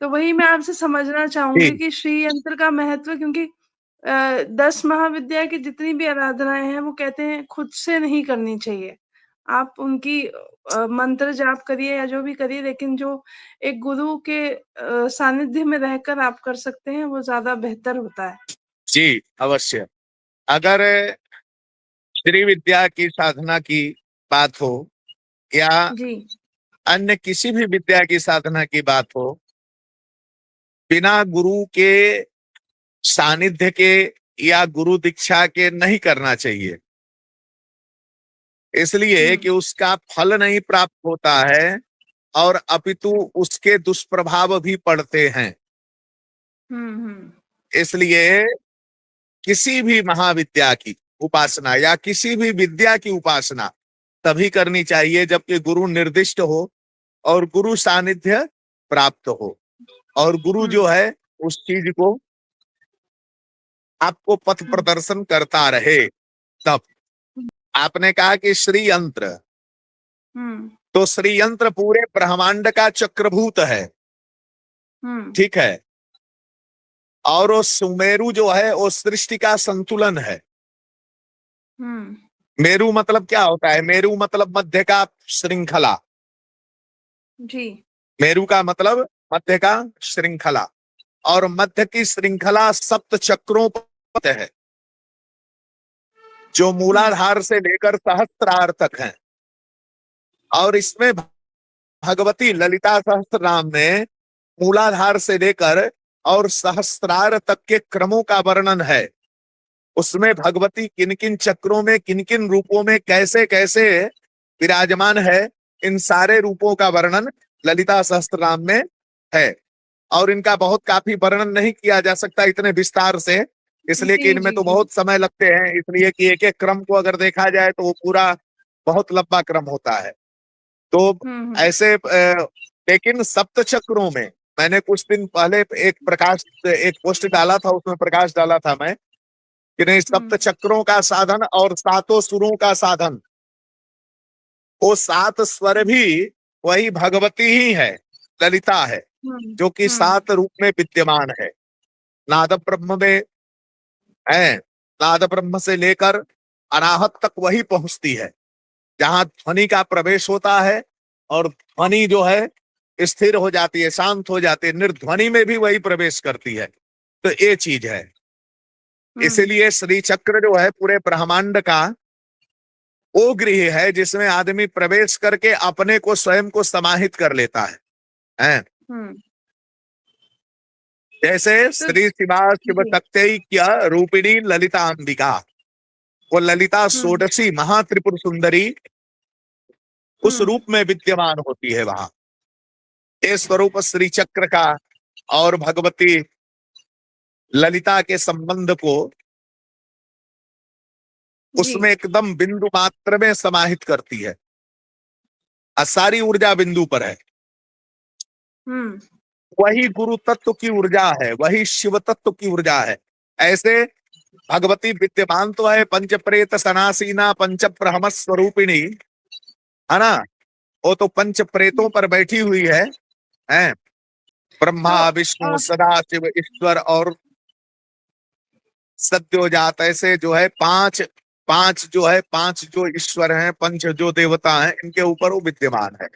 तो वही मैं आपसे समझना चाहूँगी जी कि श्री यंत्र का महत्व, क्योंकि 10 महाविद्या की जितनी भी आराधनाएँ हैं, वो कहते हैं खुद से नहीं करनी चाहिए। आप उनकी मंत्र जाप करिए या जो भी करिए, लेकिन जो एक गुरु के सानिध्य में रहकर आप कर सकते हैं, वो ज़्यादा बेहतर होता है। जी अवश्य। अगर श्री विद्या की साधना की बात हो या जी। अन्य किसी भी विद्या की साधना की बात हो, बिना गुरु के सानिध्य के या गुरु दीक्षा के नहीं करना चाहिए। इसलिए हुँ, कि उसका फल नहीं प्राप्त होता है और अपितु उसके दुष्प्रभाव भी पड़ते हैं। हुँ, हुँ, इसलिए किसी भी महाविद्या की उपासना या किसी भी विद्या की उपासना तभी करनी चाहिए जबकि गुरु निर्दिष्ट हो और गुरु सानिध्य प्राप्त हो, और गुरु हुँ, जो है उस चीज को आपको पथ हुँ, प्रदर्शन करता रहे। तब हुँ, आपने कहा कि श्री यंत्र, हुँ, तो श्री यंत्र पूरे ब्रह्मांड का चक्रभूत है, हुँ, ठीक है। और वो सुमेरु जो है वो सृष्टि का संतुलन है। हुँ, मेरु मतलब क्या होता है? मेरु मतलब मध्य का श्रृंखला। जी। मेरु का मतलब मध्य का श्रृंखला, और मध्य की श्रृंखला सप्त चक्रों पर है, जो हुँ, मूलाधार से लेकर सहस्त्रार तक है। और इसमें भगवती ललिता सहस्त्रनाम में मूलाधार से लेकर और सहस्त्रार तक के क्रमों का वर्णन है। उसमें भगवती किन किन चक्रों में, किन किन रूपों में कैसे कैसे विराजमान है, इन सारे रूपों का वर्णन ललिता सहस्त्रनाम में है। और इनका बहुत काफी वर्णन नहीं किया जा सकता इतने विस्तार से, इसलिए कि जी, इनमें जी, तो जी। बहुत समय लगते हैं, इसलिए कि एक एक क्रम को अगर देखा जाए तो वो पूरा बहुत लंबा क्रम होता है। तो हुँ, हुँ, ऐसे लेकिन सप्त चक्रों में मैंने कुछ दिन पहले एक पोस्ट डाला था, उसमें प्रकाश डाला था मैं कि नहीं, सप्त हुँ, चक्रों का साधन और सातों सुरों का साधन, वो सात स्वर भी वही भगवती ही है, ललिता है, हुँ, जो कि हुँ, सात रूप में विद्यमान है। नाद ब्रह्म में है, नाद ब्रह्म से लेकर अनाहत तक वही पहुंचती है, जहां ध्वनि का प्रवेश होता है और ध्वनि जो है स्थिर हो जाती है, शांत हो जाती है, निर्ध्वनि में भी वही प्रवेश करती है। तो ये चीज है। हुँ, इसीलिए श्री चक्र जो है पूरे ब्रह्मांड का वो गृह है जिसमें आदमी प्रवेश करके अपने को स्वयं को समाहित कर लेता है? हुँ। जैसे तो श्री शिवा शिव जी। शक्त्या रूपिणी ललिता अंबिका, वो ललिता हुँ, षोडशी महात्रिपुर सुंदरी उस हुँ, रूप में विद्यमान होती है वहां। ये स्वरूप श्री चक्र का और भगवती ललिता के संबंध को जी। उसमें एकदम बिंदु मात्र में समाहित करती है, और सारी ऊर्जा बिंदु पर है। हुँ, वही गुरु तत्व की ऊर्जा है, वही शिव तत्व की ऊर्जा है। ऐसे भगवती विद्यमान तो है पंच प्रेत सनासीना पंच ब्रह्म स्वरूपिणी, है ना। वो तो पंच प्रेतों पर बैठी हुई है? ब्रह्मा तो विष्णु सदा शिव ईश्वर और सद्योजात, ऐसे जो है पांच, पांच जो है, पांच जो ईश्वर हैं, पंच जो देवता हैं, इनके ऊपर वो विद्यमान है।